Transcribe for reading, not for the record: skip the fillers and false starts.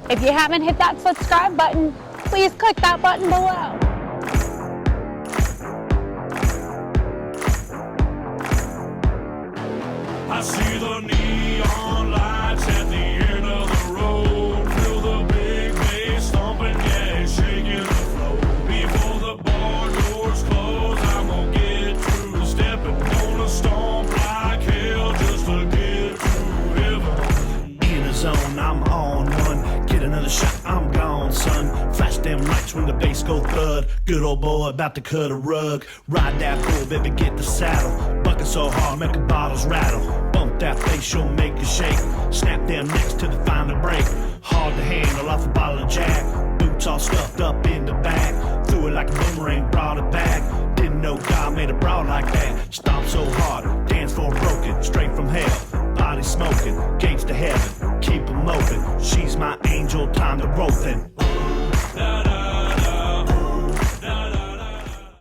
If you haven't hit that subscribe button, please click that button below. I see the neon lights at the end of the road. Feel the big bass thumping, yeah, it's shaking the floor. Before the bar doors close, I'm gonna get through stepping. Gonna stomp like hell just to get to heaven. In a zone, I'm on one. Get another shot, I'm gone, son. Flash them lights when the bass go thud. Good old boy about to cut a rug. Ride that bull, baby, get the saddle. Bucket so hard, make the bottles rattle. Bump that bass, she'll make you shake. Snap them necks till they find a break. Hard to handle off a bottle of Jack. Boots all stuffed up in the bag. Threw it like a boomerang, brought it back. Didn't know God made a broad like that. Stomp so hard, dance floor broken. Straight from hell, body smoking. Gates to heaven, keep 'em open. She's my angel, time to roll then.